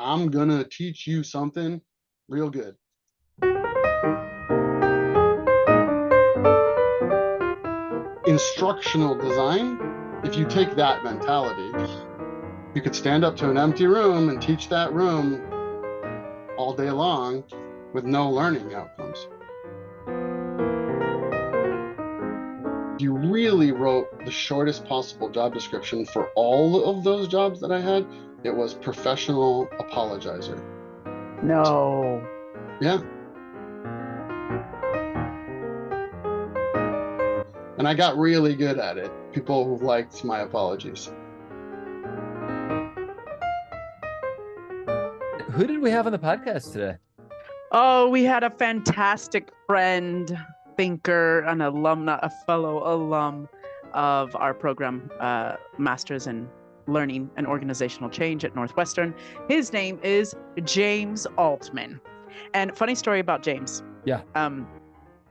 I'm gonna teach you something real good. Instructional design, if you take that mentality, you could stand up to an empty room and teach that room all day long with no learning outcomes. You really wrote the shortest possible job description for all of those jobs that I had. It was professional apologizer. No. Yeah. And I got really good at it. People liked my apologies. Who did we have on the podcast today? Oh, we had a fantastic friend, thinker, an alumna, a fellow alum of our program, Masters in Learning and Organizational Change at Northwestern. His name is James Altman. And funny story about James. Yeah.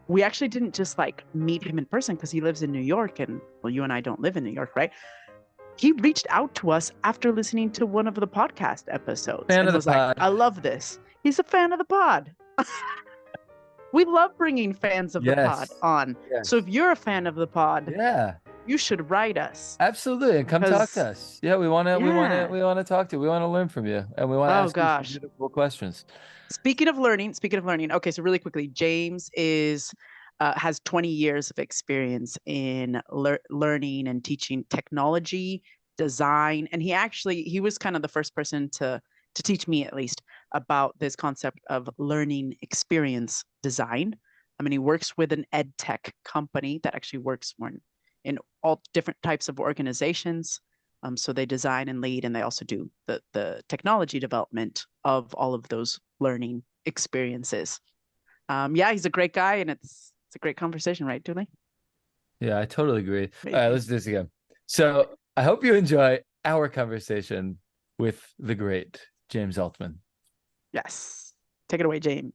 We actually didn't just like meet him in person because he lives in New York, and well, you and I don't live in New York, right? He reached out to us after listening to one of the podcast episodes Fan and of the was like, pod. I love this. He's a fan of the pod. We love bringing fans of the pod on. Yes. So if you're a fan of the pod, Yeah, you should write us. absolutely. And come talk to us. Yeah, we want to talk to you. We want to learn from you. And we want to ask you some beautiful questions. Speaking of learning. Okay, so really quickly, James has 20 years of experience in learning and teaching technology, design, and he was kind of the first person to teach me, at least, about this concept of learning experience design. I mean, he works with an edtech company that actually works more in all different types of organizations. So they design and lead, and they also do the technology development of all of those learning experiences. Yeah, he's a great guy, and it's a great conversation, right, Tuli? Yeah, I totally agree. All right, let's do this again. So I hope you enjoy our conversation with the great James Altman. Yes. Take it away, James.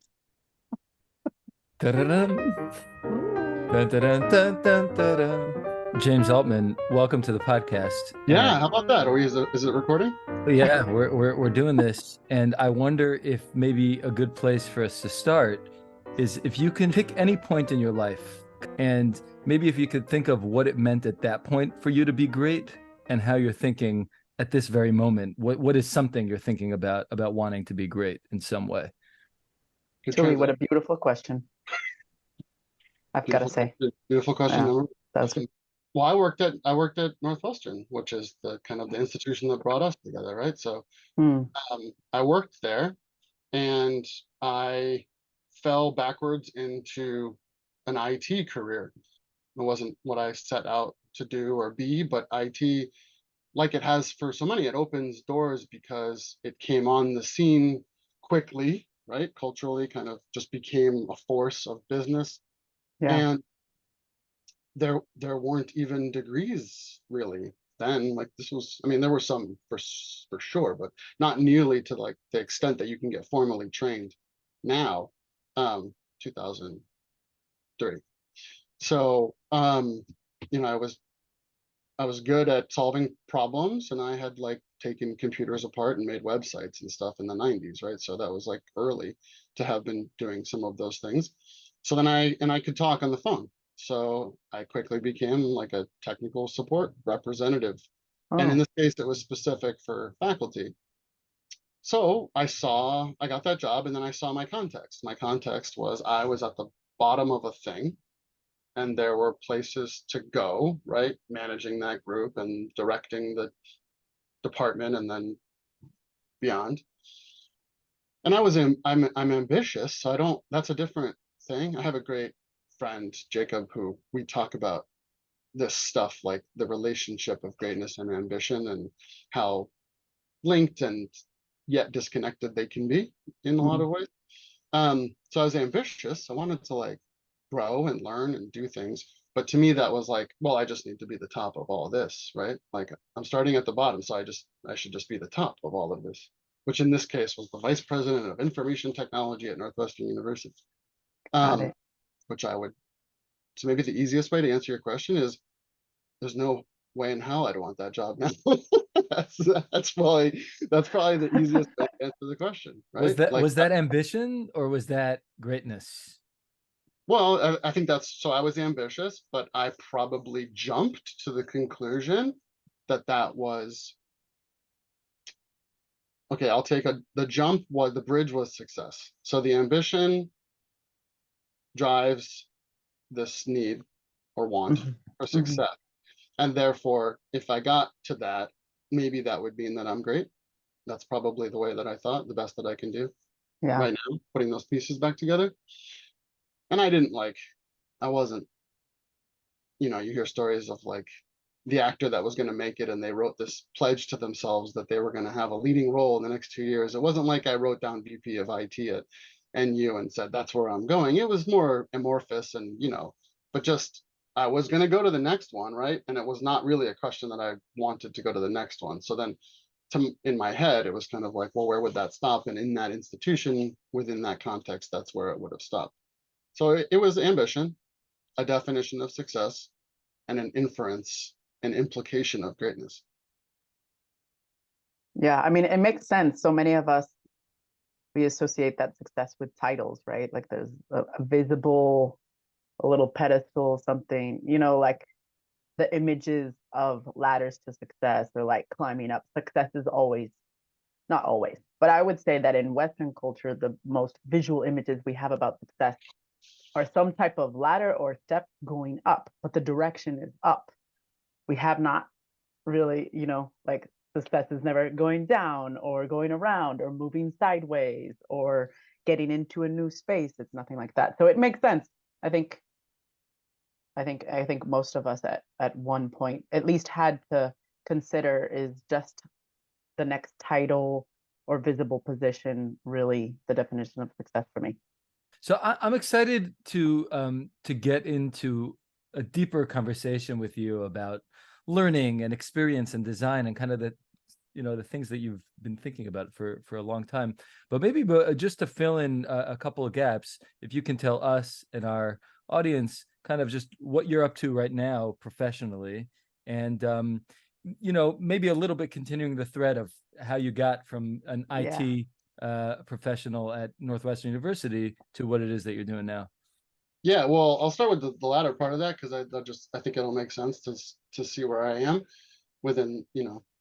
James Altman, welcome to the podcast. Yeah, how about that? Is it recording? Yeah, we're doing this, and I wonder if maybe a good place for us to start is if you can pick any point in your life, and maybe if you could think of what it meant at that point for you to be great, and how you're thinking at this very moment. What is something you're thinking about wanting to be great in some way? Tuli, what a beautiful question. I've got to say. Beautiful question. Yeah, that's good. Well, I worked at Northwestern, which is the kind of the institution that brought us together, right? So I worked there, and I fell backwards into an IT career. It wasn't what I set out to do or be, but IT, like it has for so many, it opens doors because it came on the scene quickly, right? Culturally, kind of just became a force of business. Yeah. And there weren't even degrees really then. Like this was, I mean, there were some for sure, but not nearly to like the extent that you can get formally trained now, 2003. So I was good at solving problems, and I had like taken computers apart and made websites and stuff in the 90s, right? So that was like early to have been doing some of those things. So then I could talk on the phone. So I quickly became like a technical support representative. And in this case, it was specific for faculty. So I got that job, and then I saw my context. My context was I was at the bottom of a thing, and there were places to go, right? Managing that group and directing the department and then beyond. And I'm ambitious, so that's a different thing. I have a great friend, Jacob, who we talk about this stuff, like the relationship of greatness and ambition and how linked and yet disconnected they can be in a lot of ways. So I was ambitious. I wanted to like grow and learn and do things. But to me, that was like, well, I just need to be the top of all this, right? Like I'm starting at the bottom, so I should just be the top of all of this, which in this case was the vice president of information technology at Northwestern University. Which so maybe the easiest way to answer your question is there's no way in hell I'd want that job now. That's probably the easiest way to answer the question, right? Was that ambition or was that greatness? Well, I think that's, so I was ambitious, but I probably jumped to the conclusion that that was, okay, I'll take the jump was, the bridge was success. So the ambition drives this need or want for success. And therefore, if I got to that, maybe that would mean that I'm great. That's probably the way that I thought, the best that I can do Yeah. right now, putting those pieces back together. And I wasn't, you hear stories of like the actor that was going to make it and they wrote this pledge to themselves that they were going to have a leading role in the next 2 years. It wasn't like I wrote down VP of IT at NU and said, that's where I'm going. It was more amorphous and, but just, I was going to go to the next one, right? And it was not really a question that I wanted to go to the next one. So then in my head, it was kind of like, well, where would that stop? And in that institution, within that context, that's where it would have stopped. So it was ambition, a definition of success, and an inference, an implication of greatness. Yeah, I mean, it makes sense. So many of us, we associate that success with titles, right? Like there's a visible, a little pedestal, something, like the images of ladders to success or like climbing up. Success is always, not always, but I would say that in Western culture, the most visual images we have about success are some type of ladder or step going up, but the direction is up. We have not really, like success is never going down or going around or moving sideways or getting into a new space. It's nothing like that. So it makes sense. I think most of us at one point at least had to consider, is just the next title or visible position really the definition of success for me? So I'm excited to get into a deeper conversation with you about learning and experience and design and kind of the things that you've been thinking about for a long time. But maybe just to fill in a couple of gaps, if you can tell us and our audience kind of just what you're up to right now professionally, and maybe a little bit continuing the thread of how you got from an IT professional at Northwestern University to what it is that you're doing now. Yeah, well, I'll start with the latter part of that because I think it'll make sense to see where I am within,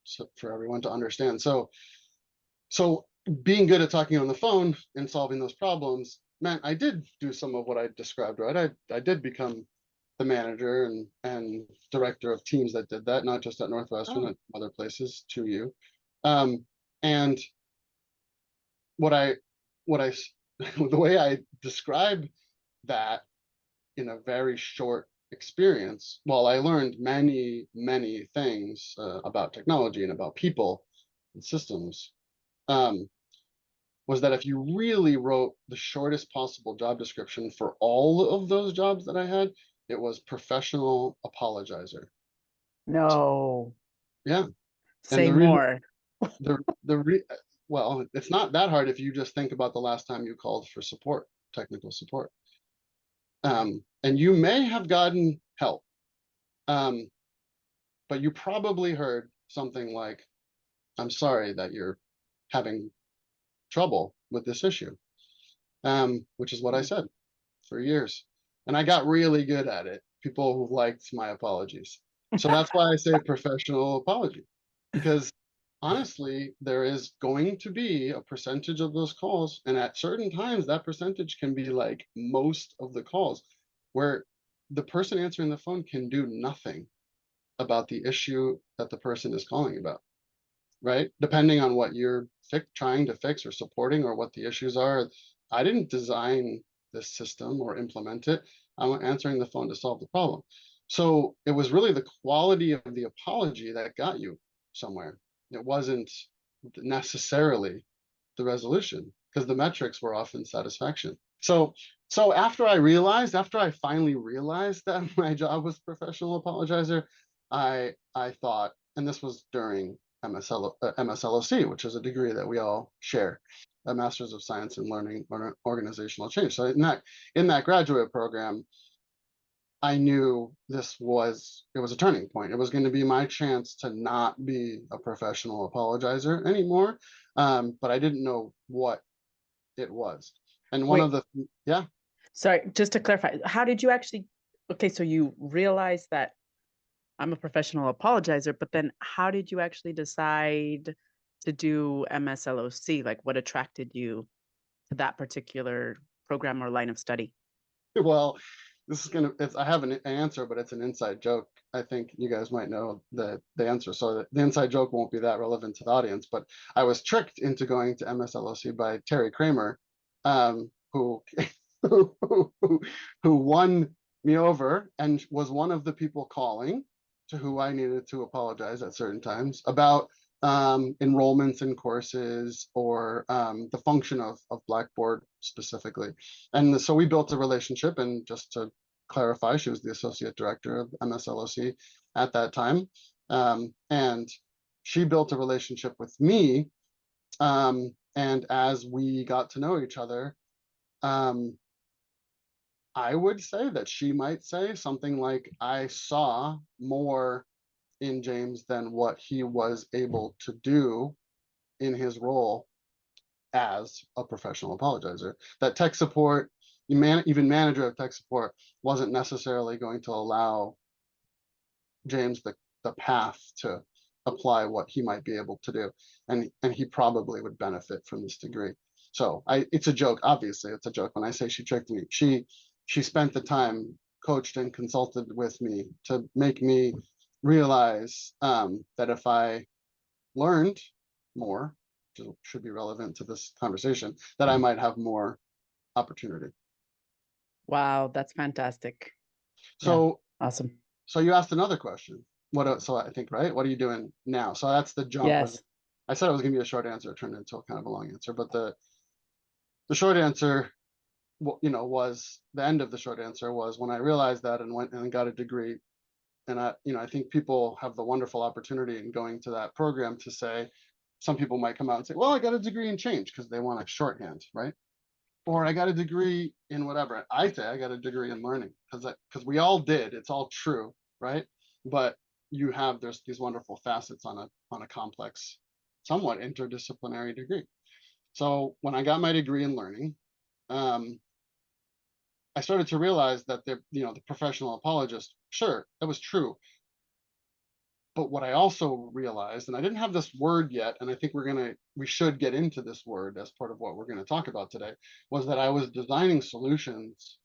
so for everyone to understand. So being good at talking on the phone and solving those problems meant I did do some of what I described, right? I did become the manager and director of teams that did that, not just at Northwestern, at other places to you. And the way I describe that in a very short experience, while I learned many, many things about technology and about people and systems, was that if you really wrote the shortest possible job description for all of those jobs that I had, it was professional apologizer. No. Yeah. Say more. Well, it's not that hard if you just think about the last time you called for support, technical support. And you may have gotten help, but you probably heard something like, I'm sorry that you're having trouble with this issue, which is what I said for years. And I got really good at it. People who liked my apologies. So that's why I say professional apology, because honestly, there is going to be a percentage of those calls. And at certain times, that percentage can be like most of the calls where the person answering the phone can do nothing about the issue that the person is calling about, right? Depending on what you're trying to fix or supporting or what the issues are. I didn't design this system or implement it. I'm answering the phone to solve the problem. So it was really the quality of the apology that got you somewhere. It wasn't necessarily the resolution, because the metrics were often satisfaction. So after I finally realized that my job was professional apologizer, I thought, and this was during MSLOC, which is a degree that we all share, a Master's of Science in Learning or Organizational Change. So in that graduate program, I knew it was a turning point. It was going to be my chance to not be a professional apologizer anymore. But I didn't know what it was. And one Wait, of the, yeah, sorry, just to clarify, how did you actually, okay, so you realized that I'm a professional apologizer, but then how did you actually decide to do MSLOC? Like what attracted you to that particular program or line of study? well, I have an answer, but it's an inside joke. I think you guys might know the answer. So the inside joke won't be that relevant to the audience, but I was tricked into going to MSLOC by Terry Kramer, who, who, who won me over and was one of the people calling to who I needed to apologize at certain times about enrollments in courses or the function of Blackboard specifically. And so we built a relationship, and just to clarify, she was the associate director of MSLOC at that time. And she built a relationship with me. And as we got to know each other, I would say that she might say something like, I saw more in James than what he was able to do in his role as a professional apologizer. That tech support, even manager of tech support, wasn't necessarily going to allow James the path to apply what he might be able to do. And he probably would benefit from this degree. So it's a joke, obviously it's a joke when I say she tricked me. She spent the time, coached and consulted with me to make me realize that if I learned more, which should be relevant to this conversation, that I might have more opportunity. Wow, that's fantastic. So yeah, awesome. So you asked another question. So I think, right? What are you doing now? So that's the jump. Yes. I said it was going to be a short answer. It turned into kind of a long answer. But the short answer, was the end of the short answer was when I realized that and went and got a degree. And I think people have the wonderful opportunity in going to that program to say, some people might come out and say, well, I got a degree in change because they want a shorthand, right? Or I got a degree in whatever. I say I got a degree in learning because we all did. It's all true, right? But there's these wonderful facets on a complex, somewhat interdisciplinary degree. So when I got my degree in learning, I started to realize that the professional apologist, sure, that was true. But what I also realized, and I didn't have this word yet, and I think we should get into this word as part of what we're going to talk about today, was that I was designing solutions.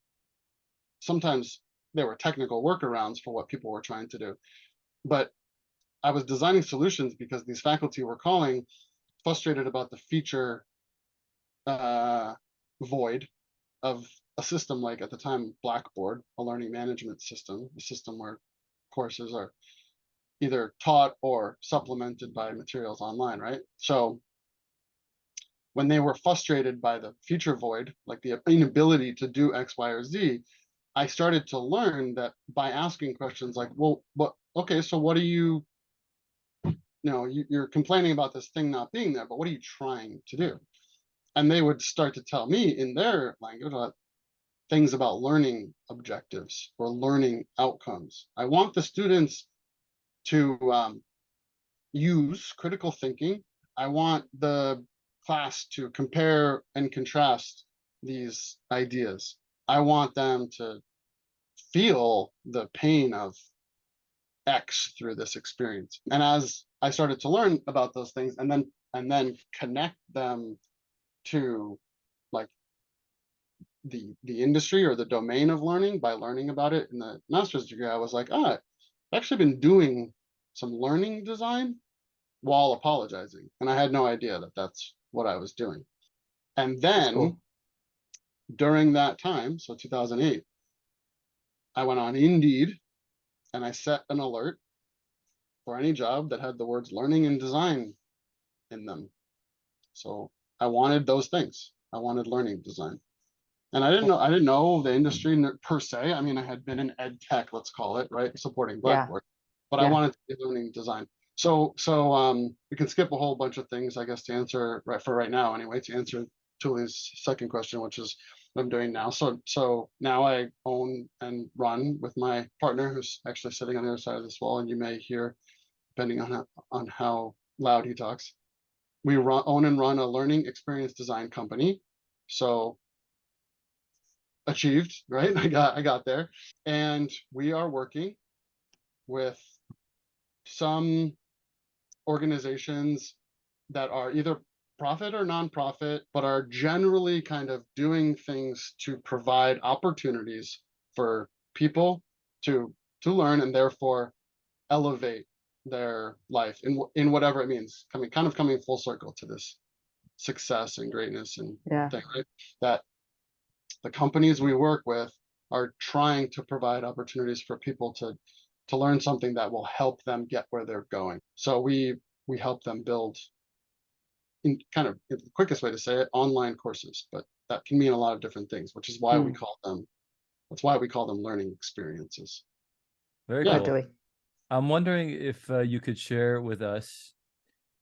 Sometimes they were technical workarounds for what people were trying to do, but I was designing solutions because these faculty were calling frustrated about the feature void of a system like, at the time, Blackboard, a learning management system, a system where courses are either taught or supplemented by materials online, right? So when they were frustrated by the feature void, like the inability to do X, Y, or Z, I started to learn that by asking questions like, well, okay, so what are you're complaining about this thing not being there, but what are you trying to do? And they would start to tell me in their language things about learning objectives or learning outcomes. I want the students to use critical thinking. I want the class to compare and contrast these ideas. I want them to feel the pain of X through this experience. And as I started to learn about those things and then connect them to like the industry or the domain of learning by learning about it in the master's degree, I was like, I've actually been doing some learning design while apologizing. And I had no idea that that's what I was doing. And then during that time, so 2008, I went on Indeed and I set an alert for any job that had the words learning and design in them. So I wanted those things. I wanted learning design. And I didn't know the industry per se. I mean, I had been in edtech, let's call it, right? Supporting Blackboard, but I wanted to be learning design. So we can skip a whole bunch of things, I guess, to answer right now anyway, to answer Tuli's second question, which is I'm doing now. So now I own and run with my partner, who's actually sitting on the other side of this wall, and you may hear, depending on how loud he talks. We own and run a learning experience design company. So achieved, right? I got there, and we are working with some organizations that are either profit or nonprofit, but are generally kind of doing things to provide opportunities for people to learn and therefore elevate their life in whatever it means. Coming full circle to this success and greatness and thing, right? That the companies we work with are trying to provide opportunities for people to learn something that will help them get where they're going. So we help them build, in kind of the quickest way to say it, online courses, but that can mean a lot of different things, which is why we call them, that's why we call them learning experiences. Very Yeah. cool. Totally. I'm wondering if you could share with us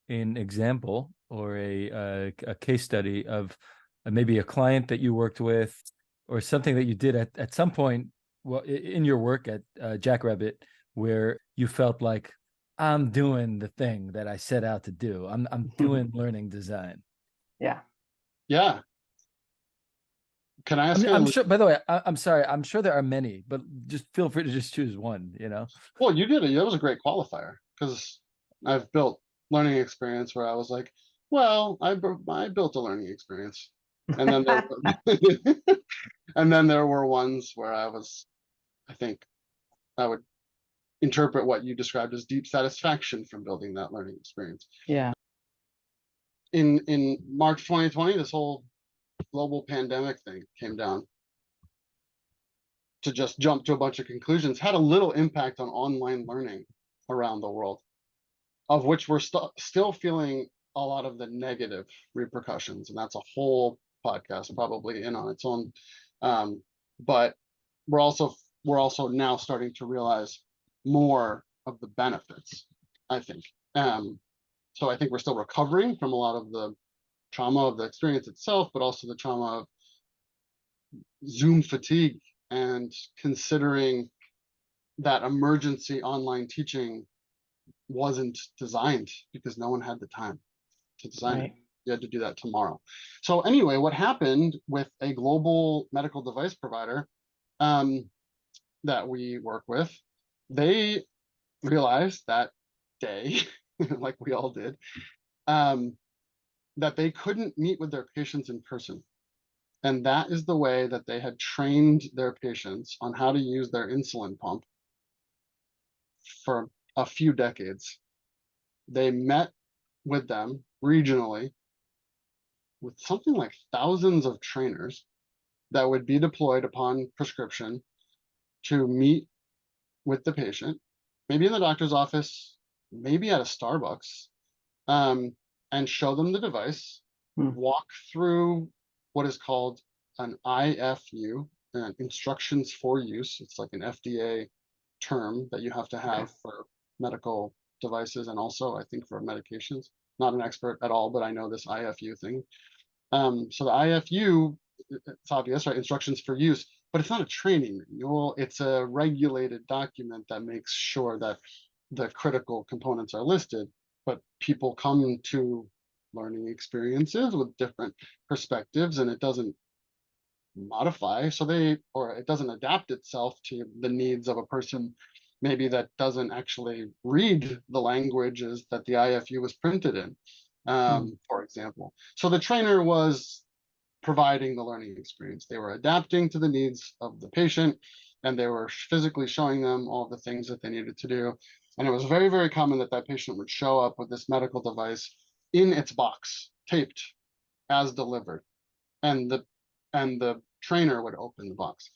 an example or a case study of maybe a client that you worked with, or something that you did at some point, well, in your work at Jackrabbit, where you felt like, I'm doing the thing that I set out to do. I'm doing learning design. Yeah. Yeah. Can I ask I'm sure, by the way, I'm sorry, I'm sure there are many, but just feel free to just choose one, you know? Well, you did it. That was a great qualifier, because I've built learning experience where I was like, well, I built a learning experience. And then there and then there were ones where I think I would interpret what you described as deep satisfaction from building that learning experience. Yeah. In March 2020, this whole global pandemic thing came down. To just jump to a bunch of conclusions, had a little impact on online learning around the world, of which we're still feeling a lot of the negative repercussions, and that's a whole podcast probably in on its own. But we're also now starting to realize more of the benefits, I think. So I think we're still recovering from a lot of the trauma of the experience itself, but also the trauma of Zoom fatigue, and considering that emergency online teaching wasn't designed because no one had the time to design it. You had to do that tomorrow. So anyway, what happened with a global medical device provider that we work with, they realized that day, like we all did, that they couldn't meet with their patients in person. And that is the way that they had trained their patients on how to use their insulin pump for a few decades. They met with them regionally with something like thousands of trainers that would be deployed upon prescription to meet with the patient, maybe in the doctor's office, maybe at a Starbucks, and show them the device, walk through what is called an IFU, instructions for use. It's like an FDA term that you have to have for medical devices, and also I think for medications. Not an expert at all, but I know this IFU thing. So the IFU, it's obvious, right? Instructions for use, but it's not a training manual. It's a regulated document that makes sure that the critical components are listed, but people come to learning experiences with different perspectives, and it doesn't modify, or it doesn't adapt itself to the needs of a person maybe that doesn't actually read the languages that the IFU was printed in, for example. So the trainer was providing the learning experience. They were adapting to the needs of the patient, and they were physically showing them all the things that they needed to do. And it was very, very common that that patient would show up with this medical device in its box, taped as delivered, and the trainer would open the box.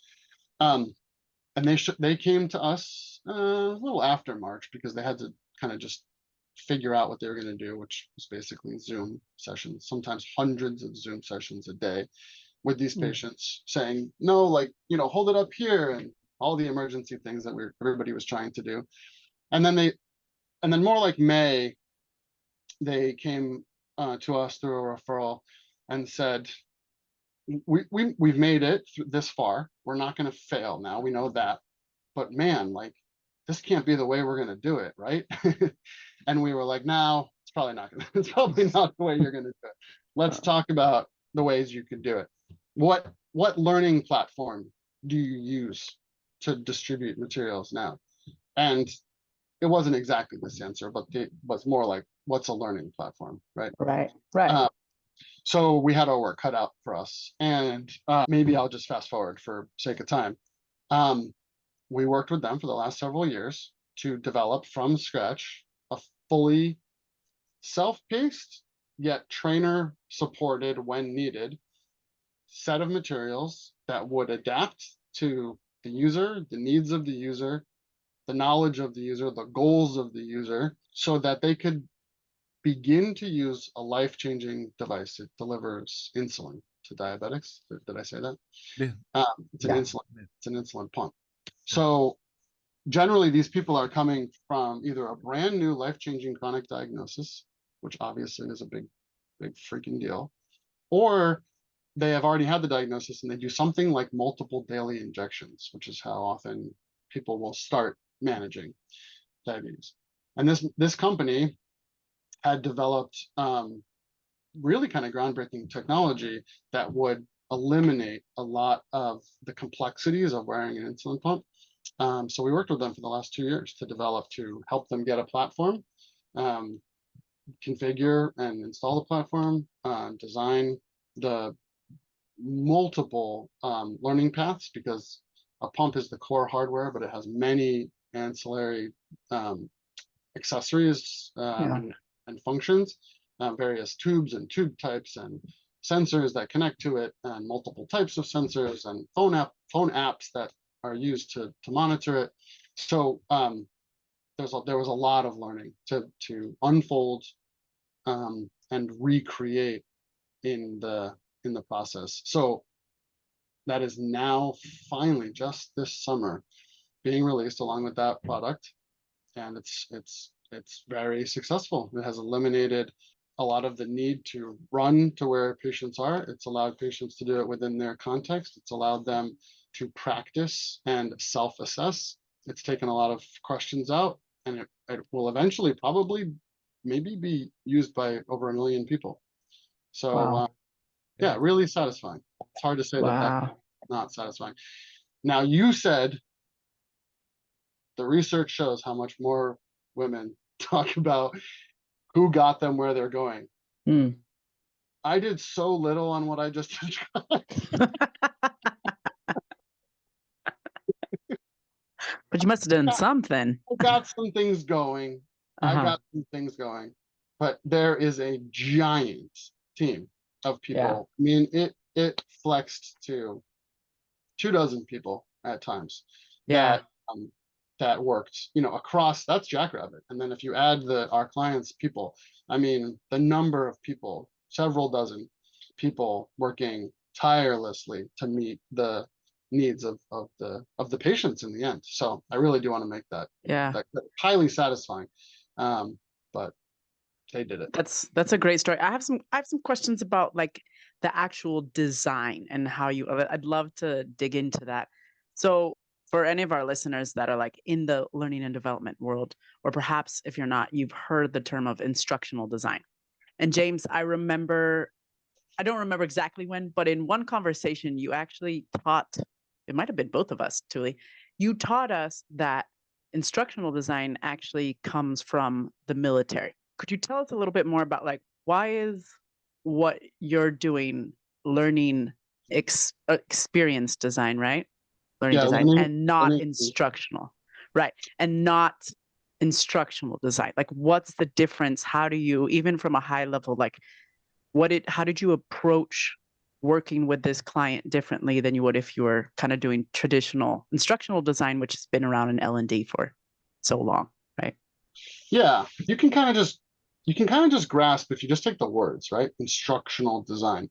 And they came to us a little after March, because they had to kind of just figure out what they were going to do, which was basically Zoom sessions, sometimes hundreds of Zoom sessions a day with these patients, saying, no, like, hold it up here, and all the emergency things that everybody was trying to do. And then more like May, they came to us through a referral and said, we've made it this far. We're not going to fail now. We know that. But man, like, this can't be the way we're going to do it, right? And we were like, no, it's probably not going to, it's probably not the way you're going to do it. Let's talk about the ways you could do it. What learning platform do you use to distribute materials now? And it wasn't exactly this answer, but it was more like, what's a learning platform, right? Right. So we had our work cut out for us, and maybe I'll just fast forward for sake of time. We worked with them for the last several years to develop from scratch a fully self-paced yet trainer supported when needed set of materials that would adapt to the user, the needs of the user, the knowledge of the user, the goals of the user, so that they could begin to use a life-changing device. It delivers insulin to diabetics. Did I say that? Yeah. It's an insulin pump. So generally, these people are coming from either a brand new life-changing chronic diagnosis, which obviously is a big freaking deal, or they have already had the diagnosis and they do something like multiple daily injections, which is how often people will start managing diabetes. And this company had developed really kind of groundbreaking technology that would eliminate a lot of the complexities of wearing an insulin pump. So we worked with them for the last 2 years to help them get a platform, configure and install the platform, design the multiple learning paths, because a pump is the core hardware, but it has many ancillary accessories and functions, various tubes and tube types and sensors that connect to it, and multiple types of sensors and phone apps that are used to monitor it. So there was a lot of learning to unfold and recreate in the process. So that is now finally just this summer being released along with that product, and it's very successful. It has eliminated a lot of the need to run to where patients are. It's allowed patients to do it within their context. It's allowed them to practice and self-assess. It's taken a lot of questions out, and it will eventually probably maybe be used by over 1 million people. So Wow. yeah, really satisfying. It's hard to say that that's not satisfying. Now, you said the research shows how much more women talk about who got them where they're going. I did so little on what I just described. But you must have done something. I got some things going. But there is a giant team of people. Yeah. I mean, it flexed to 24 people at times. Yeah. That worked, across. That's Jackrabbit. And then if you add our clients' people, I mean, the number of people, several dozen people working tirelessly to meet the needs of the patients in the end. So I really do want to make that highly satisfying. But they did it. That's a great story. I have some questions about like the actual design and how I'd love to dig into that. So for any of our listeners that are like in the learning and development world, or perhaps if you're not, you've heard the term of instructional design. And James, I don't remember exactly when, but in one conversation, you actually taught, it might have been both of us, Tuli, you taught us that instructional design actually comes from the military. Could you tell us a little bit more about like, why is what you're doing learning experience design, right? Learning design and not instructional, right? And not instructional design. Like, what's the difference? How do you, even from a high level, like how did you approach working with this client differently than you would if you were kind of doing traditional instructional design, which has been around in L&D for so long, right? Yeah, you can kind of just grasp, if you just take the words, right? Instructional design.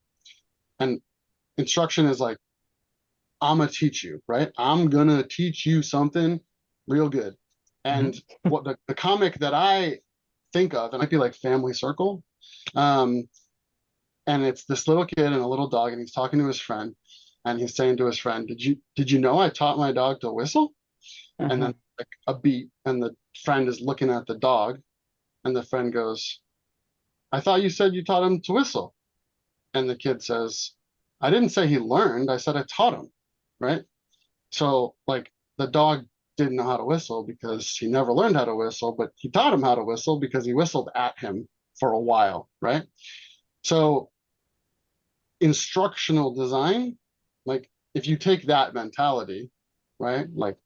And instruction is like, I'm gonna teach you, right? I'm gonna teach you something real good. And what the comic that I think of, it might be like Family Circle. And And it's this little kid and a little dog, and he's talking to his friend, and he's saying to his friend, did you know I taught my dog to whistle? And then like a beat, and the friend is looking at the dog, and the friend goes, I thought you said you taught him to whistle. And the kid says, I didn't say he learned, I said I taught him, right? So like the dog didn't know how to whistle because he never learned how to whistle, but he taught him how to whistle because he whistled at him for a while, right? So instructional design, like if you take that mentality, right, like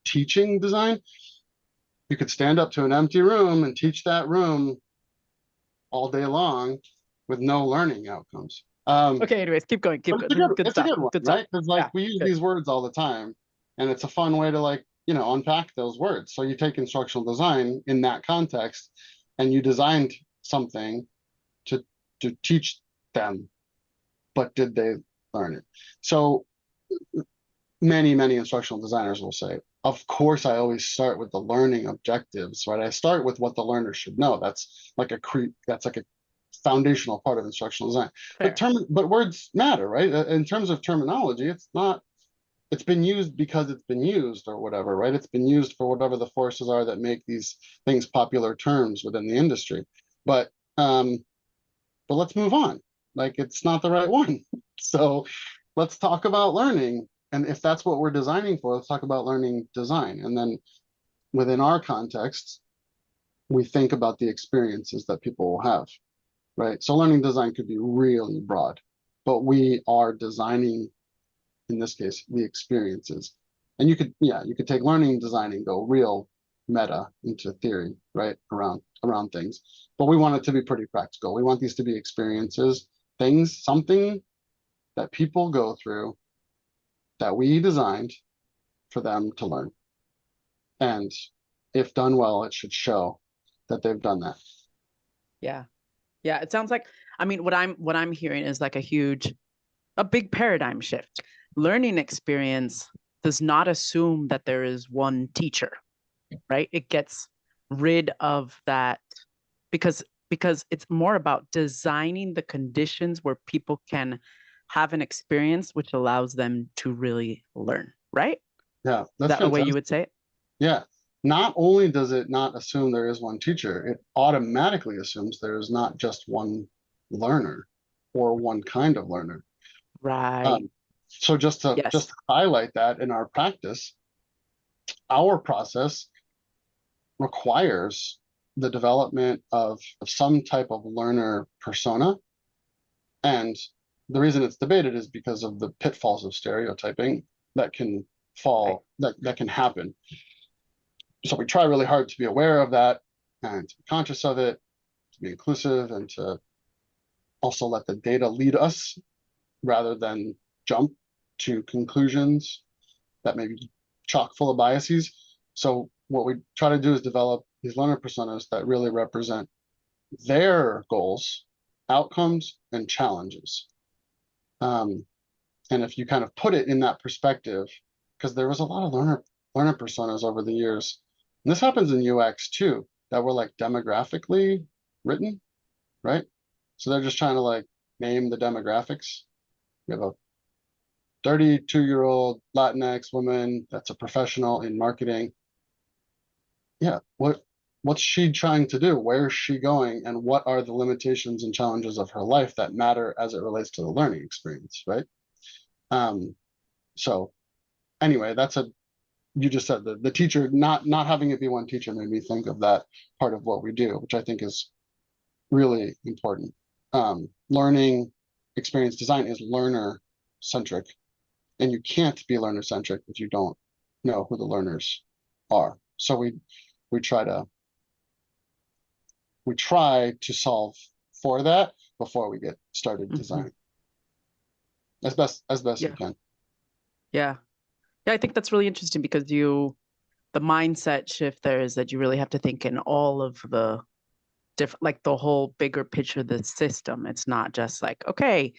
teaching design, you could stand up to an empty room and teach that room all day long with no learning outcomes. Okay, anyways, keep going. Keep going. It's a good one, Good right? Because like Yeah, we use good. these words all the time, and it's a fun way to like, you know, unpack those words. So you take instructional design in that context, and you designed something to teach them, but did they learn it? So many instructional designers will say, of course, I always start with the learning objectives, right? I start with what the learner should know. That's like a foundational part of instructional design. Fair. But words matter, right? In terms of terminology, it's been used because it's been used or whatever, right? It's been used for whatever the forces are that make these things popular terms within the industry. But let's move on. Like it's not the right one. So let's talk about learning. And if that's what we're designing for, let's talk about learning design. And then within our context, we think about the experiences that people will have, right? So learning design could be really broad, but we are designing, in this case, the experiences. And you could take learning design and go real meta into theory, right? Around things. But we want it to be pretty practical. We want these to be experiences, things, something that people go through that we designed for them to learn. And if done well, it should show that they've done that. Yeah. Yeah. It sounds like, I mean, what I'm hearing is like a big paradigm shift. Learning experience does not assume that there is one teacher, right? It gets rid of that because it's more about designing the conditions where people can have an experience which allows them to really learn, right? Yeah, Is that's that the way you fantastic. would say it? Yeah. Not only does it not assume there is one teacher, it automatically assumes there is not just one learner or one kind of learner. Right. So just to Yes. highlight that in our practice, our process requires the development of some type of learner persona. And the reason it's debated is because of the pitfalls of stereotyping that can that can happen. So we try really hard to be aware of that and to be conscious of it, to be inclusive, and to also let the data lead us rather than jump to conclusions that may be chock full of biases. So what we try to do is develop these learner personas that really represent their goals, outcomes, and challenges. And if you kind of put it in that perspective, because there was a lot of learner personas over the years, and this happens in UX too, that were like demographically written, right? So they're just trying to like name the demographics. We have a 32-year-old Latinx woman that's a professional in marketing. Yeah, what's she trying to do? Where is she going? And what are the limitations and challenges of her life that matter as it relates to the learning experience, right? So anyway, you just said the teacher, not having it be one teacher made me think of that part of what we do, which I think is really important. Learning experience design is learner centric, and you can't be learner centric if you don't know who the learners are. So we try to solve for that before we get started designing as best we can. Yeah. Yeah, I think that's really interesting because the mindset shift there is that you really have to think in all of the different, like the whole bigger picture of the system. It's not just like, okay,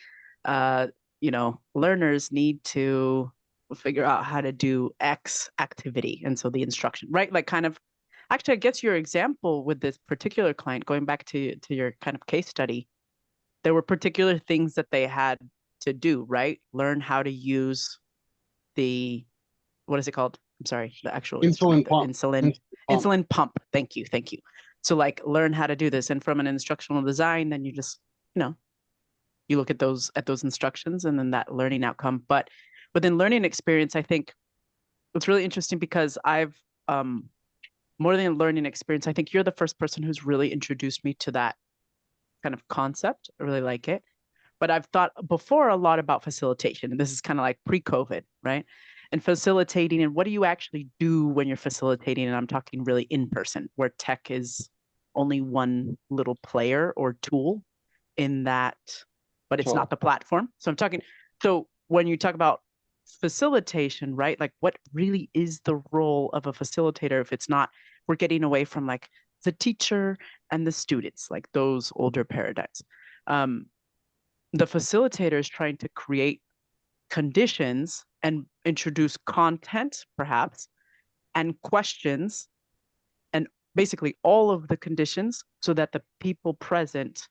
learners need to figure out how to do X activity. And so the instruction, right? Like kind of, actually, I guess your example with this particular client, going back to your kind of case study, there were particular things that they had to do, right? Learn how to use the, what is it called? I'm sorry, the actual instrument, Insulin the pump. insulin pump. Thank you. Thank you. So like learn how to do this. And from an instructional design, then you just, you look at those instructions and then that learning outcome. But within learning experience, I think it's really interesting because I've more than a learning experience, I think you're the first person who's really introduced me to that kind of concept. I really like it. But I've thought before a lot about facilitation. And this is kind of like pre-COVID, right? And facilitating, and what do you actually do when you're facilitating? And I'm talking really in person, where tech is only one little player or tool in that, but it's not the platform. So I'm talking, so when you talk about facilitation, right? Like what really is the role of a facilitator if it's not, we're getting away from like the teacher and the students, like those older paradigms. The facilitator is trying to create conditions and introduce content, perhaps, and questions, and basically all of the conditions so that the people present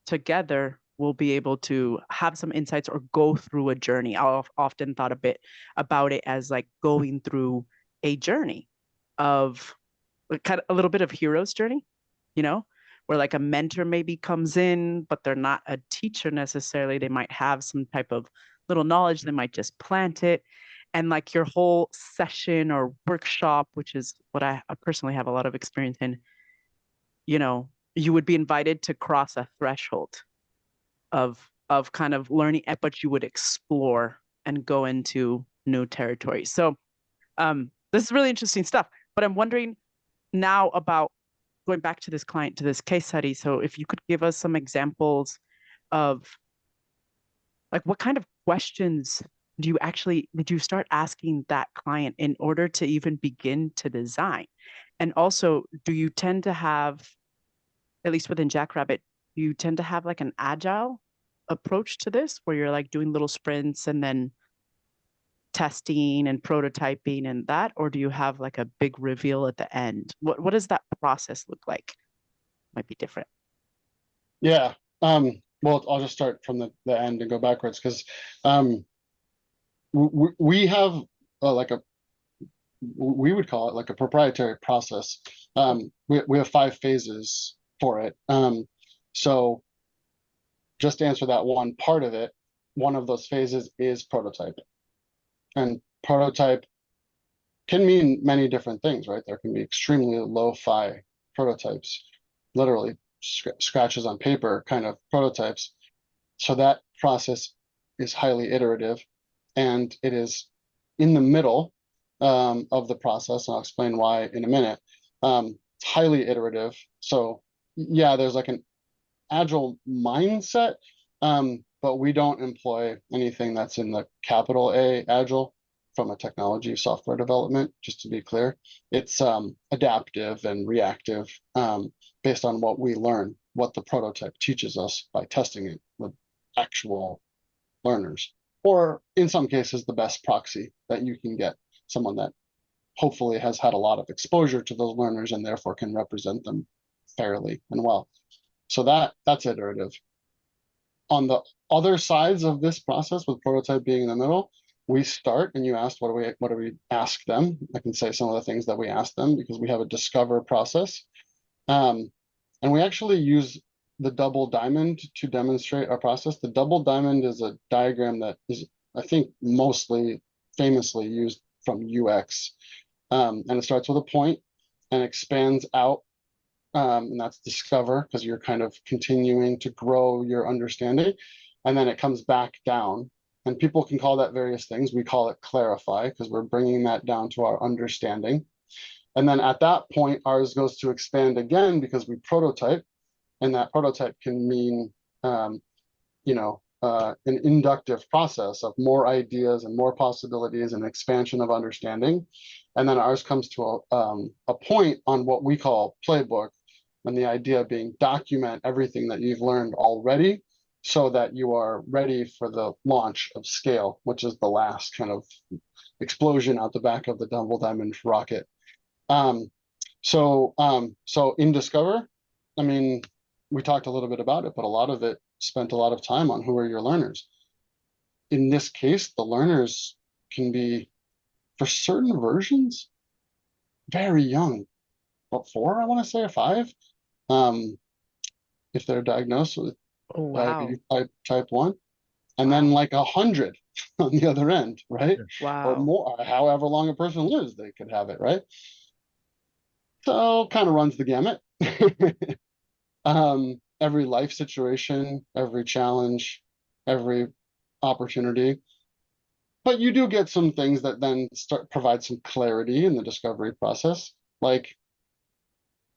together will be able to have some insights or go through a journey. I've often thought a bit about it as like going through a journey of kind of a little bit of hero's journey, where like a mentor maybe comes in, but they're not a teacher necessarily. They might have some type of little knowledge. They might just plant it. And like your whole session or workshop, which is what I personally have a lot of experience in, you would be invited to cross a threshold of kind of learning, but you would explore and go into new territory. So this is really interesting stuff. But I'm wondering now about going back to this client, to this case study. So if you could give us some examples of like what kind of questions did you start asking that client in order to even begin to design? And also, do you tend to have, at least within Jackrabbit, you tend to have like an agile approach to this where you're like doing little sprints and then testing and prototyping and that, or do you have like a big reveal at the end? What does that process look like? Might be different. Yeah. Well, I'll just start from the end and go backwards because we have we would call it like a proprietary process. We have 5 phases for it. So just to answer that one part of it, one of those phases is prototyping. And prototype can mean many different things, right? There can be extremely lo-fi prototypes, literally scratches on paper kind of prototypes. So that process is highly iterative, and it is in the middle of the process, and I'll explain why in a minute. It's highly iterative. So yeah, there's like an agile mindset, but we don't employ anything that's in the capital A agile from a technology software development, just to be clear. It's adaptive and reactive based on what we learn, what the prototype teaches us by testing it with actual learners, or in some cases, the best proxy that you can get, someone that hopefully has had a lot of exposure to those learners and therefore can represent them fairly and well. So that's iterative. On the other sides of this process, with prototype being in the middle, we start, and you asked what do we ask them? I can say some of the things that we ask them because we have a discover process. And we actually use the double diamond to demonstrate our process. The double diamond is a diagram that is, I think, mostly famously used from UX. And it starts with a point and expands out. And that's discover, because you're kind of continuing to grow your understanding. And then it comes back down. And people can call that various things. We call it clarify, because we're bringing that down to our understanding. And then at that point, ours goes to expand again because we prototype. And that prototype can mean, an inductive process of more ideas and more possibilities and expansion of understanding. And then ours comes to a point on what we call playbook. And the idea being document everything that you've learned already so that you are ready for the launch of scale, which is the last kind of explosion out the back of the double diamond rocket. So in Discover, I mean, we talked a little bit about it, but a lot of it spent a lot of time on who are your learners. In this case, the learners can be, for certain versions, very young, but 4, I want to say, or 5. If they're diagnosed with Oh, wow. diabetes type 1, and then like 100 on the other end, right? Or Wow. more, however long a person lives, they could have it, right? So kind of runs the gamut. Every life situation, every challenge, every opportunity. But you do get some things that then provide some clarity in the discovery process. Like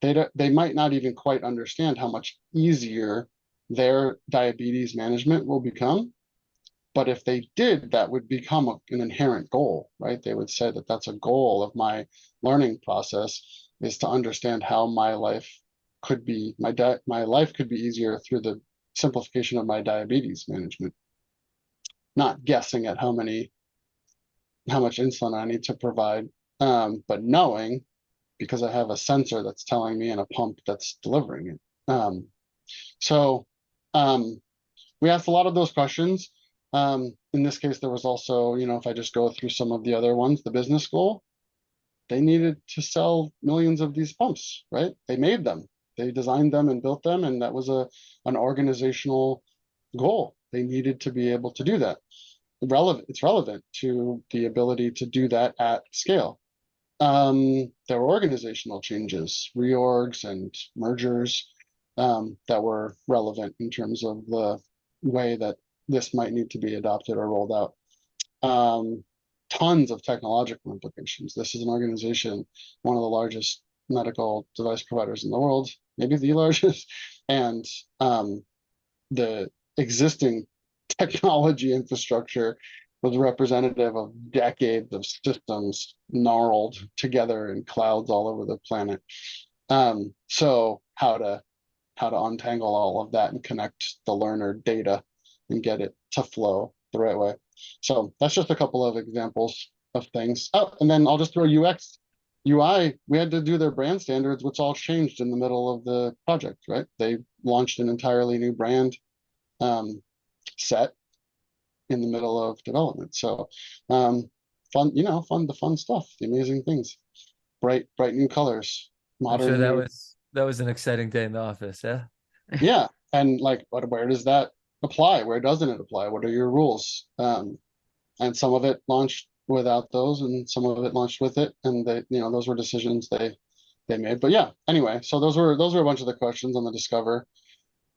they might not even quite understand how much easier their diabetes management will become. But if they did, that would become an inherent goal, right? They would say that that's a goal of my learning process, is to understand how my life could be, my life could be easier through the simplification of my diabetes management. Not guessing at how much insulin I need to provide, but knowing, because I have a sensor that's telling me and a pump that's delivering it. So we asked a lot of those questions. In this case, there was also, if I just go through some of the other ones, the business goal, they needed to sell millions of these pumps, right? They made them, they designed them and built them, and that was an organizational goal. They needed to be able to do that. It's relevant to the ability to do that at scale. There were organizational changes, reorgs and mergers that were relevant in terms of the way that this might need to be adopted or rolled out. Tons of technological implications. This is an organization, one of the largest medical device providers in the world, maybe the largest, and the existing technology infrastructure was representative of decades of systems gnarled together in clouds all over the planet. So how to untangle all of that and connect the learner data and get it to flow the right way. So that's just a couple of examples of things. Oh, and then I'll just throw UX, UI. We had to do their brand standards, which all changed in the middle of the project, right? They launched an entirely new brand set in the middle of development. So fun, the fun stuff, the amazing things, bright new colors, modern. I'm sure that was an exciting day in the office. Yeah. Yeah, and like, where does that apply? Where doesn't it apply? What are your rules? And some of it launched without those, and some of it launched with it, and those were decisions they made. But yeah, anyway, so those were a bunch of the questions on the Discover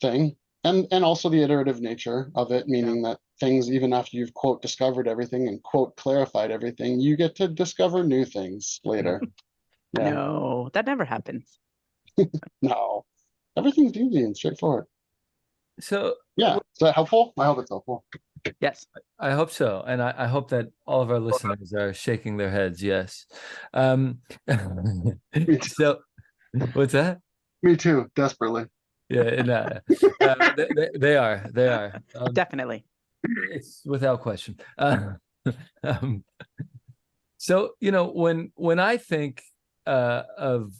thing. And also the iterative nature of it, meaning that things, even after you've quote discovered everything and quote clarified everything, you get to discover new things later. Yeah. No, that never happens. No, everything's easy and straightforward. So yeah, is that helpful? I hope it's helpful. Yes, I hope so, and I hope that all of our listeners are shaking their heads. Yes. So, what's that? Me too, desperately. Yeah, they are. definitely. It's without question. So when I think of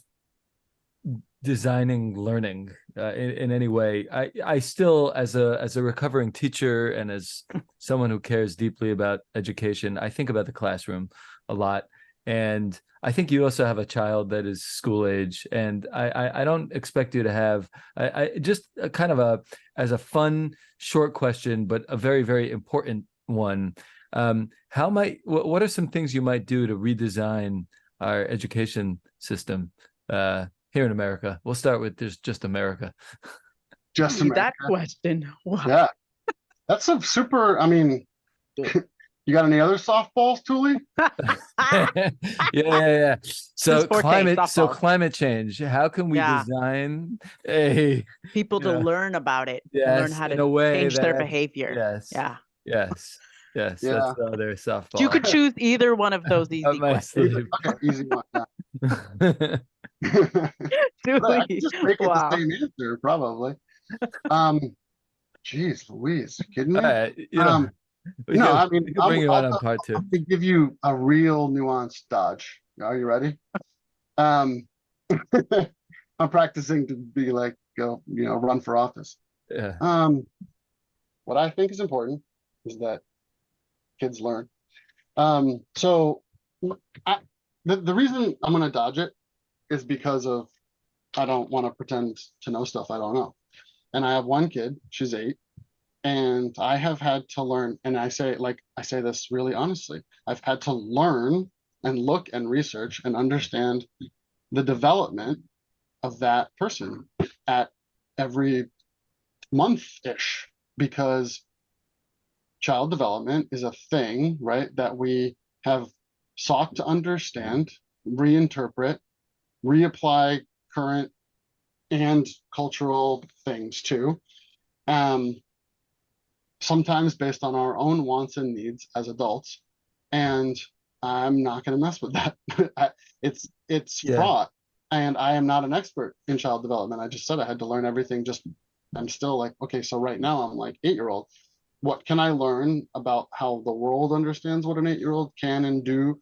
designing learning in any way, I still, as a recovering teacher and as someone who cares deeply about education, I think about the classroom a lot. And I think you also have a child that is school age, and I don't expect you to have I just kind of as a fun short question, but a very, very important one. What are some things you might do to redesign our education system here in America? We'll start with just America. Just America. That question. Wow. Yeah, that's a super. I mean, you got any other softballs, Tuli? Yeah. So softball. climate change. How can we design people to learn about it, learn how to change their behavior? Yes. Yeah. Yes. Yeah. That's the other softball. You could choose either one of those easy questions. Okay, easy one. Tuli. I could just make it the same answer, probably. Geez Louise, kidding me? I mean, I'll bring you on part 2. I'm gonna give you a real nuanced dodge. Are you ready? I'm practicing to be like, run for office. Yeah. what I think is important is that kids learn. So the reason I'm going to dodge it is because of I don't want to pretend to know stuff I don't know. And I have one kid, she's 8, and I have had to learn, and I say this really honestly, I've had to learn and look and research and understand the development of that person at every month-ish, because child development is a thing, right, that we have sought to understand, reinterpret, reapply current and cultural things too. Sometimes based on our own wants and needs as adults. And I'm not going to mess with that. It's fraught. And I am not an expert in child development. I just said I had to learn everything. I'm still like, okay, so right now I'm like 8-year-old. What can I learn about how the world understands what an 8-year-old can do,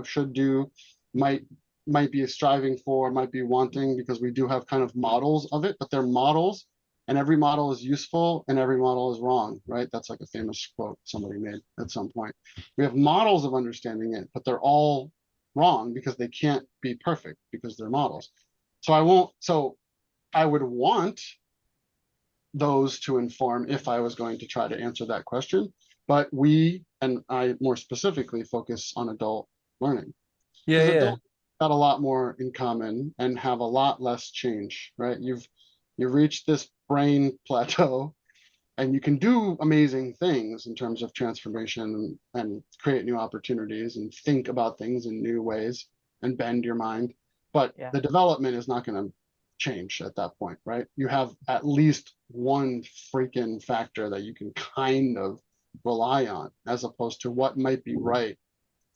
should do, might be striving for, might be wanting, because we do have kind of models of it, but they're models, and every model is useful and every model is wrong, right? That's like a famous quote somebody made at some point. We have models of understanding it, but they're all wrong because they can't be perfect because they're models. So I would want those to inform if I was going to try to answer that question, but we, and I more specifically, focus on adult learning. Adults got a lot more in common and have a lot less change, right? You've reached this brain plateau, and you can do amazing things in terms of transformation and create new opportunities and think about things in new ways and bend your mind. But the development is not going to change at that point, right? You have at least one freaking factor that you can kind of rely on, as opposed to what might be right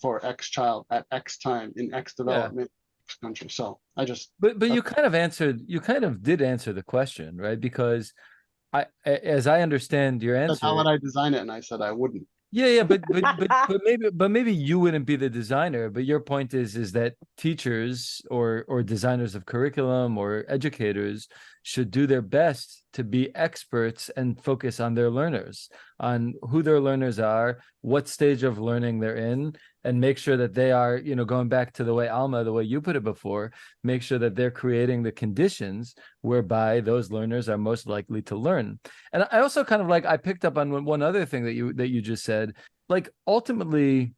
for X child at X time in X development country. So I just but you kind of did answer the question, right? Because as I understand your answer, how would I design it? And I said I wouldn't. but maybe you wouldn't be the designer. But your point is that teachers or designers of curriculum or educators should do their best to be experts and focus on their learners, on who their learners are, what stage of learning they're in, and make sure that they are, going back to the way Alma, the way you put it before, make sure that they're creating the conditions whereby those learners are most likely to learn. And I also kind of I picked up on one other thing that you just said, ultimately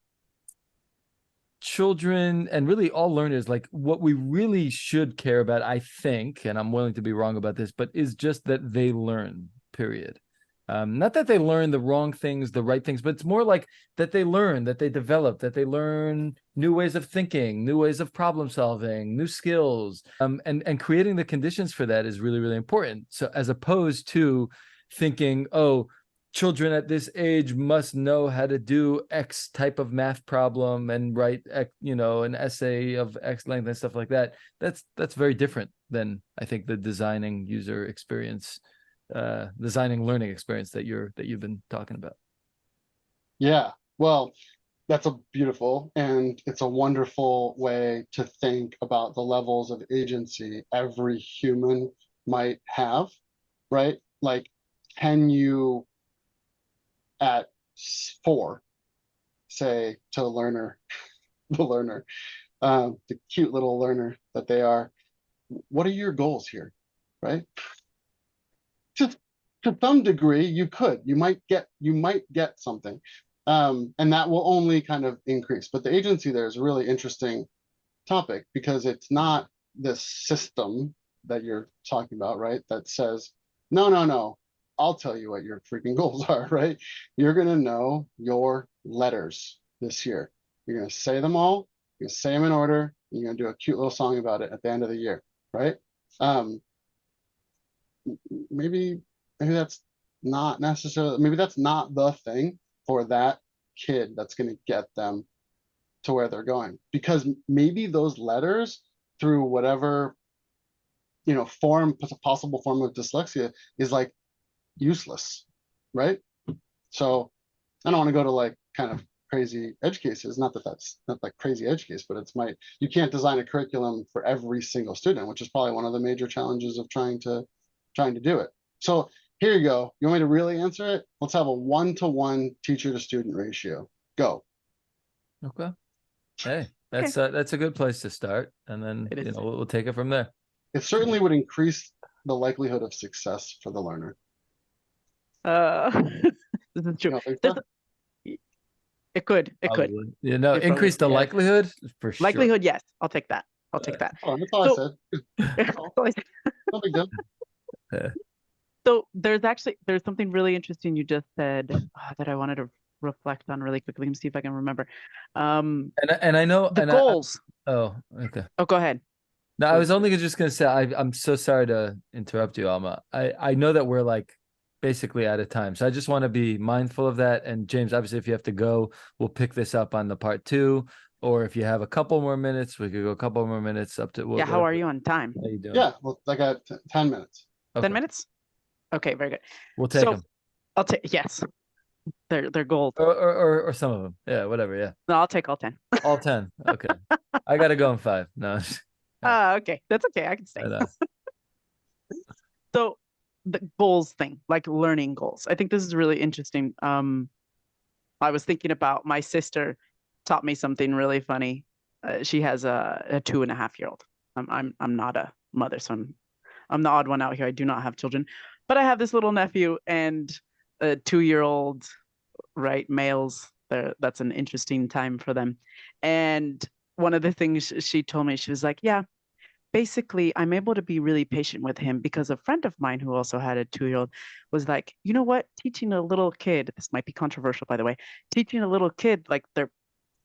children and really all learners, what we really should care about, I think, and I'm willing to be wrong about this, but is just that they learn, period. Not that they learn the wrong things, the right things, but it's more like that they learn, that they develop, that they learn new ways of thinking, new ways of problem solving, new skills, and creating the conditions for that is really, really important. So as opposed to thinking, oh, children at this age must know how to do X type of math problem and write, an essay of X length and stuff like that. That's very different than, I think, the designing user experience, designing learning experience that you've been talking about. Yeah, well, that's a beautiful, and it's a wonderful way to think about the levels of agency every human might have, right? Can you at 4 say to the learner, the cute little learner that they are, what are your goals here, right? To some degree, you might get something, and that will only kind of increase. But the agency there is a really interesting topic, because it's not this system that you're talking about, right? That says, no, I'll tell you what your freaking goals are, right? You're gonna know your letters this year. You're gonna say them all. You're gonna say them in order. And you're gonna do a cute little song about it at the end of the year, right? Maybe that's not necessarily, maybe that's not the thing for that kid that's going to get them to where they're going, because maybe those letters, through whatever possible form of dyslexia, is useless, right? So I don't want to go to kind of crazy edge cases. Not that that's not crazy edge case, but you can't design a curriculum for every single student, which is probably one of the major challenges of trying to do it. So Here you go. You want me to really answer it? Let's have a 1-to-1 teacher to student ratio. Go. Okay. Hey, Okay. that's a good place to start, and then It is. we'll take it from there. It certainly would increase the likelihood of success for the learner. This is true. You don't think There's so? It could. Probably. It probably- Increase the yeah. likelihood for sure. Likelihood, yes. I'll take that. I'll take that. Oh, that's all So- I said. No big deal. So there's something really interesting you just said that I wanted to reflect on really quickly. Let me see if I can remember. And I know The goals. oh, okay. Oh, go ahead. No, I was only just gonna say I'm so sorry to interrupt you, Alma. I know that we're like basically out of time, so I just want to be mindful of that. And James, obviously, if you have to go, we'll pick this up on the part 2. Or if you have a couple more minutes, we could go a couple more minutes up to. Yeah, how are you on time? How you doing? Yeah, well, I got 10 minutes. 10 minutes? Okay, very good. We'll take So- them, I'll take, yes. They're gold. or some of them. Yeah, whatever. Yeah, No, I'll take all 10. all 10. Okay, I gotta go in 5. No, Okay. That's okay. I can stay. I know. So the goals thing, like learning goals. I think this is really interesting. I was thinking about my sister taught me something really funny. She has a 2.5-year-old. I'm not a mother, so I'm the odd one out here. I do not have children, but I have this little nephew and a 2-year-old, right? Males. That's an interesting time for them. And one of the things she told me, she was like, yeah, basically, I'm able to be really patient with him because a friend of mine who also had a 2-year-old was like, you know what? Teaching a little kid, this might be controversial, by the way, teaching a little kid, like they're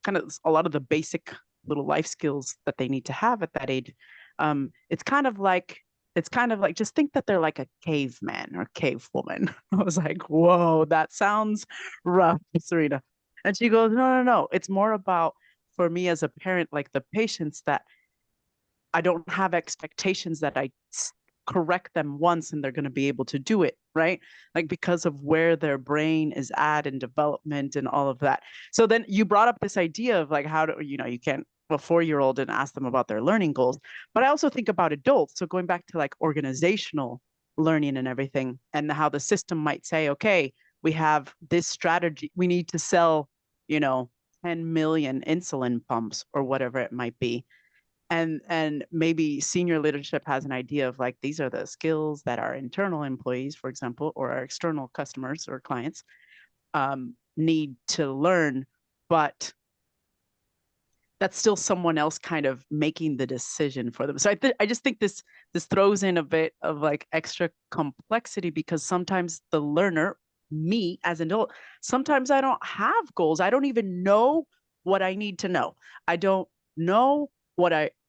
kind of a lot of the basic little life skills that they need to have at that age. It's kind of like just think that they're like a caveman or cavewoman. I was like, whoa, that sounds rough, Serena. And she goes, no. It's more about, for me as a parent, like the patience that I don't have expectations that I correct them once and they're going to be able to do it, right? Like because of where their brain is at in development and all of that. So then you brought up this idea of like how to, you can't a 4-year-old and ask them about their learning goals. But I also think about adults. So going back to like organizational learning and everything, and how the system might say, okay, we have this strategy. We need to sell, 10 million insulin pumps or whatever it might be. And maybe senior leadership has an idea of like, these are the skills that our internal employees, for example, or our external customers or clients need to learn, but that's still someone else kind of making the decision for them. So I just think this throws in a bit of like extra complexity, because sometimes the learner, me as an adult, sometimes I don't have goals. I don't even know what I need to know. I don't know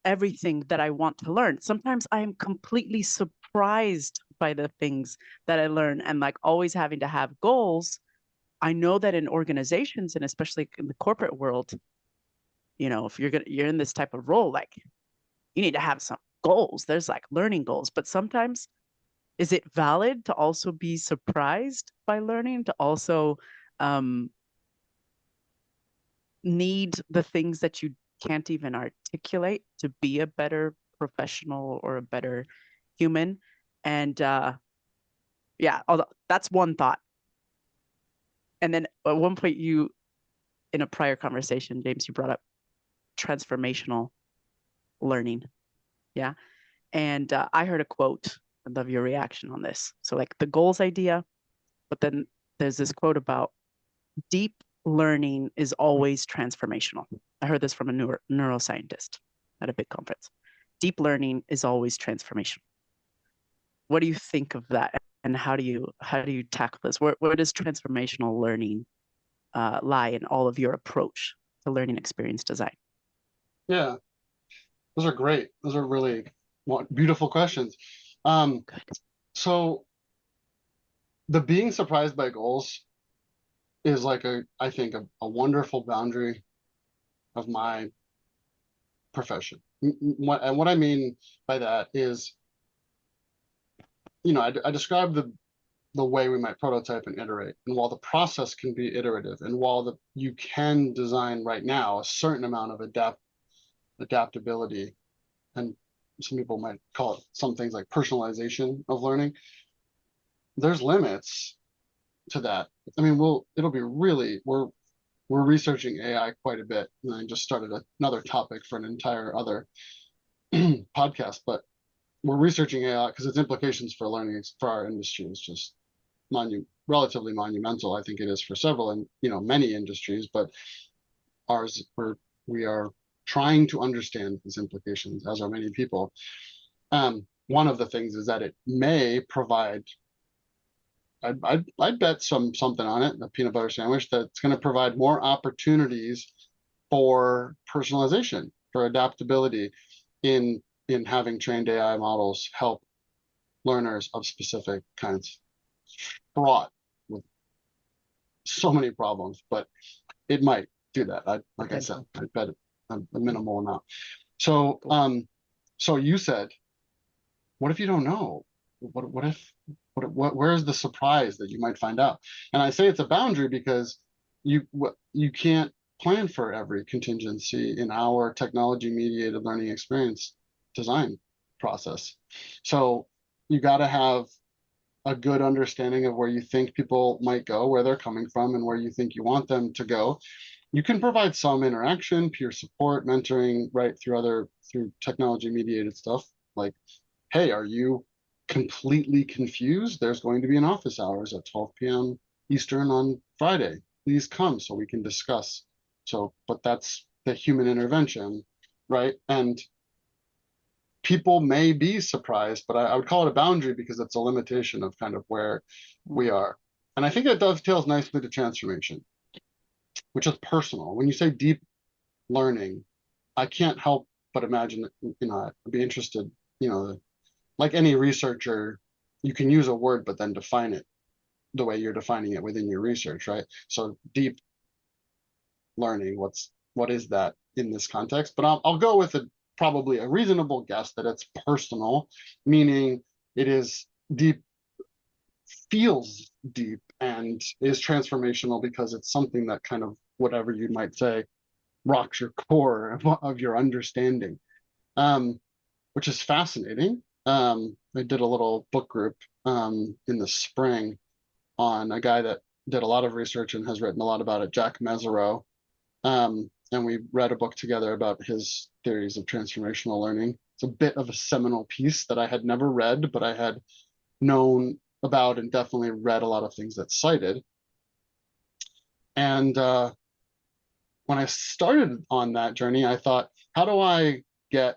everything that I want to learn. Sometimes I am completely surprised by the things that I learn, and like always having to have goals. I know that in organizations, and especially in the corporate world, if you're in this type of role, like you need to have some goals. There's like learning goals, but sometimes is it valid to also be surprised by learning, to also need the things that you can't even articulate to be a better professional or a better human? And yeah, although that's one thought. And then at one point in a prior conversation, James, you brought up transformational learning. Yeah. And I heard a quote. I'd love your reaction on this. So like the goals idea, but then there's this quote about deep learning is always transformational. I heard this from a neuroscientist at a big conference. Deep learning is always transformational. What do you think of that? And how do you tackle this? Where does transformational learning lie in all of your approach to learning experience design? Yeah, those are great. Those are really beautiful questions. So the being surprised by goals is like I think a wonderful boundary of my profession. And what I mean by that is, I describe the way we might prototype and iterate. And while the process can be iterative, and while you can design right now a certain amount of adaptability, and some people might call it some things like personalization of learning, there's limits to that. I mean, we're researching AI quite a bit, and I just started another topic for an entire other podcast, but we're researching AI because its implications for learning for our industry is just relatively monumental. I think it is for several and many industries, but ours we are trying to understand these implications, as are many people. One of the things is that it may provide, I'd bet something on it, a peanut butter sandwich, that's going to provide more opportunities for personalization, for adaptability in having trained AI models help learners of specific kinds, fraught with so many problems, but it might do that. Like I said, I bet a minimal amount. So, so you said, what if you don't know? Where's the surprise that you might find out? And I say it's a boundary because you can't plan for every contingency in our technology mediated learning experience design process. So you got to have a good understanding of where you think people might go, where they're coming from, and where you think you want them to go. You can provide some interaction, peer support, mentoring, right, through technology mediated stuff. Like, hey, are you completely confused? There's going to be an office hours at 12 p.m. Eastern on Friday. Please come so we can discuss. So, but that's the human intervention, right? And people may be surprised, but I would call it a boundary because it's a limitation of kind of where we are. And I think that dovetails nicely to transformation, which is personal. When you say deep learning, I can't help but imagine that, I'd be interested, like any researcher, you can use a word, but then define it the way you're defining it within your research, right? So deep learning, what is that in this context? But I'll go with probably a reasonable guess that it's personal, meaning it is deep, feels deep, and is transformational because it's something that kind of, whatever you might say, rocks your core of your understanding, which is fascinating. I did a little book group in the spring on a guy that did a lot of research and has written a lot about it, Jack Mesereau. And we read a book together about his theories of transformational learning. It's a bit of a seminal piece that I had never read, but I had known about and definitely read a lot of things that cited. And when I started on that journey, I thought, how do I get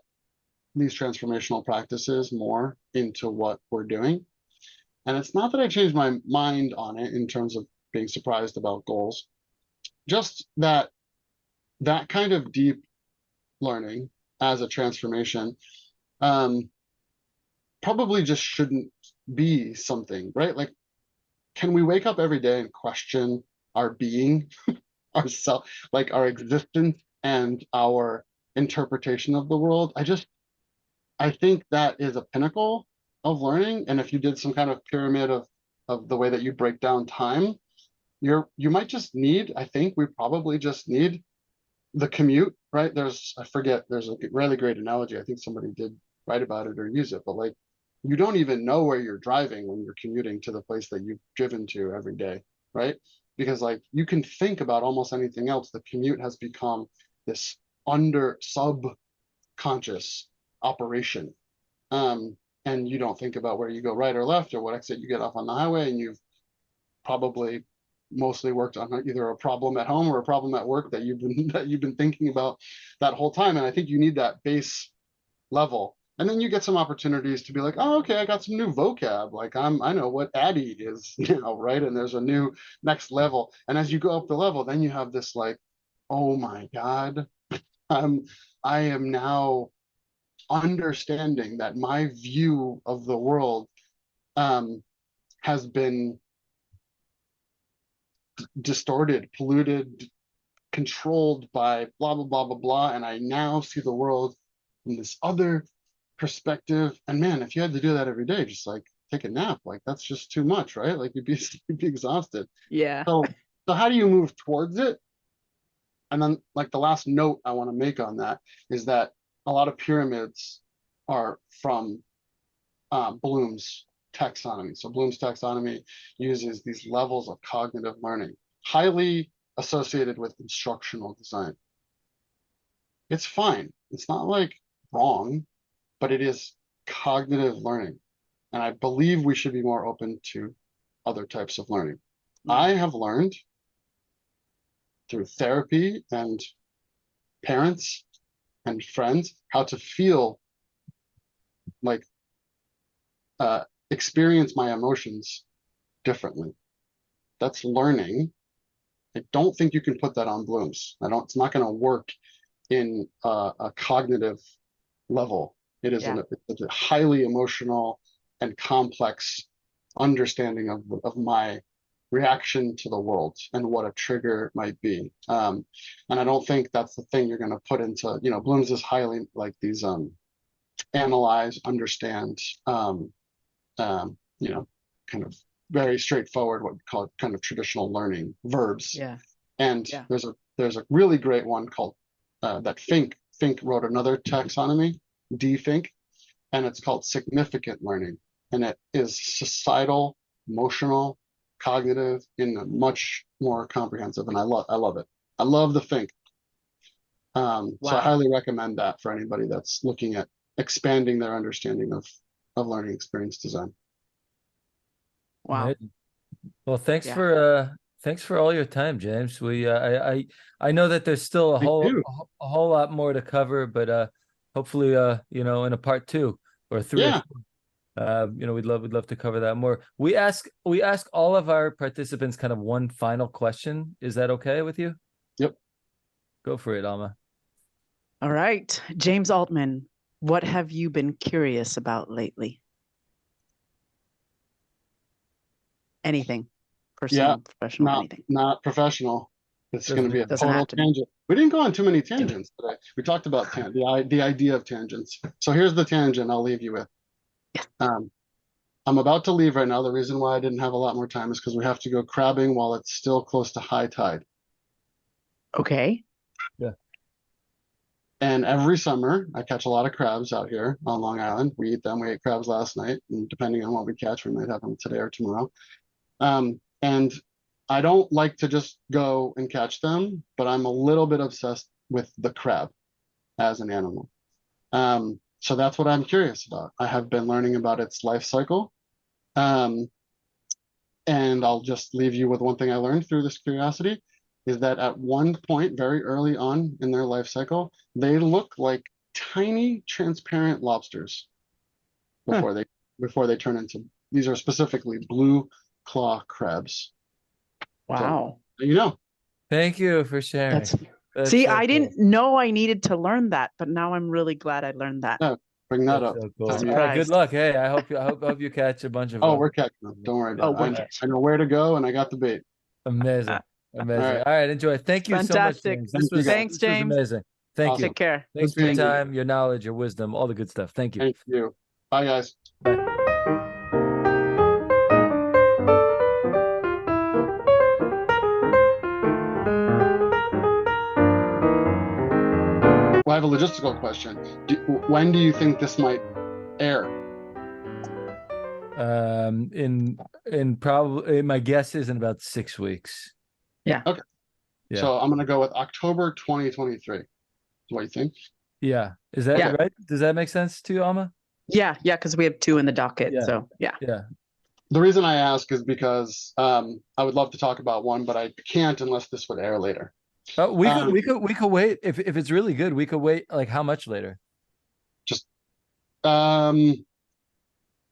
these transformational practices more into what we're doing? And it's not that I changed my mind on it in terms of being surprised about goals, just that kind of deep learning as a transformation probably just shouldn't be something, right? Like, can we wake up every day and question our being, ourself, like our existence and our interpretation of the world? I think that is a pinnacle of learning. And if you did some kind of pyramid of the way that you break down time, you might just need, I think we probably just need the commute, right? There's a really great analogy. I think somebody did write about it or use it, but like, you don't even know where you're driving when you're commuting to the place that you've driven to every day, right? Because like, you can think about almost anything else. The commute has become this subconscious operation. And you don't think about where you go right or left or what exit you get off on the highway, and you've probably mostly worked on either a problem at home or a problem at work that you've been thinking about that whole time. And I think you need that base level, and then you get some opportunities to be like, oh, okay, I got some new vocab. Like I know what Addy is now, right? And there's a new next level. And as you go up the level, then you have this like, oh my God, I am now understanding that my view of the world has been distorted, polluted, controlled by blah, blah, blah, blah, blah. And I now see the world from this other perspective. And man, if you had to do that every day, just like take a nap, like that's just too much, right? Like you'd be exhausted. Yeah. So how do you move towards it? And then like the last note I want to make on that is that a lot of pyramids are from Bloom's taxonomy. So Bloom's taxonomy uses these levels of cognitive learning, highly associated with instructional design. It's fine. It's not like wrong, but it is cognitive learning. And I believe we should be more open to other types of learning. I have learned through therapy and parents and friends how to feel like experience my emotions differently. That's learning. I don't think you can put that on Bloom's. It's not going to work in a cognitive level. It is it's a highly emotional and complex understanding of my reaction to the world and what a trigger might be. And I don't think that's the thing you're going to put into, Bloom's is highly like these analyze, understand, kind of very straightforward, what we call kind of traditional learning verbs. Yeah. And there's a really great one called that Fink wrote another taxonomy, D-Fink, and it's called significant learning. And it is societal, emotional, cognitive in a much more comprehensive. And I love it. I love the Fink. So I highly recommend that for anybody that's looking at expanding their understanding of learning experience design. Wow. Right. Well, thanks for all your time, James. I know that there's still a whole lot more to cover, but hopefully in a part 2 or 3 or 4, we'd love to cover that more. We ask all of our participants kind of one final question. Is that okay with you? Yep. Go for it, Alma. All right. James Altman, what have you been curious about lately? Anything. Personal, professional, anything. Not professional. It's going to be a total tangent. We didn't go on too many tangents today. We talked about the idea of tangents. So here's the tangent I'll leave you with. I'm about to leave right now. The reason why I didn't have a lot more time is because we have to go crabbing while it's still close to high tide. Okay. Yeah. And every summer, I catch a lot of crabs out here on Long Island. We eat them. We ate crabs last night. And depending on what we catch, we might have them today or tomorrow. And I don't like to just go and catch them, but I'm a little bit obsessed with the crab as an animal. So that's what I'm curious about. I have been learning about its life cycle. And I'll just leave you with one thing I learned through this curiosity is that at one point, very early on in their life cycle, they look like tiny transparent lobsters before they turn into, these are specifically blue claw crabs. Wow. So, Thank you for sharing. That's see, so I didn't know I needed to learn that, but now I'm really glad I learned that. Yeah, bring that up. So cool. All right, good luck. Hey, I hope you catch a bunch of them. We're catching them. Don't worry about it. I know where to go and I got the bait. Amazing. All right, enjoy. Thank you so much, James. Thanks, James. This was amazing. Thank you. Take care. Thanks for your time, your knowledge, your wisdom, all the good stuff. Thank you. Thank you. Bye, guys. Bye. Well, I have a logistical question. When do you think this might air? In probably, my guess is in about 6 weeks. Yeah. Okay. Yeah. So I'm going to go with October 2023. What do you think? Yeah. Is that right? Does that make sense to you, Alma? Yeah. Because we have 2 in the docket. Yeah. So yeah. The reason I ask is because I would love to talk about one, but I can't unless this would air later. We could wait if it's really good. We could wait like how much later? Just February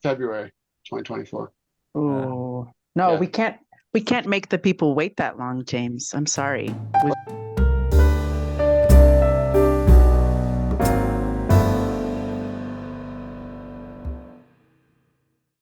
2024. Oh no, we can't make the people wait that long, James. I'm sorry.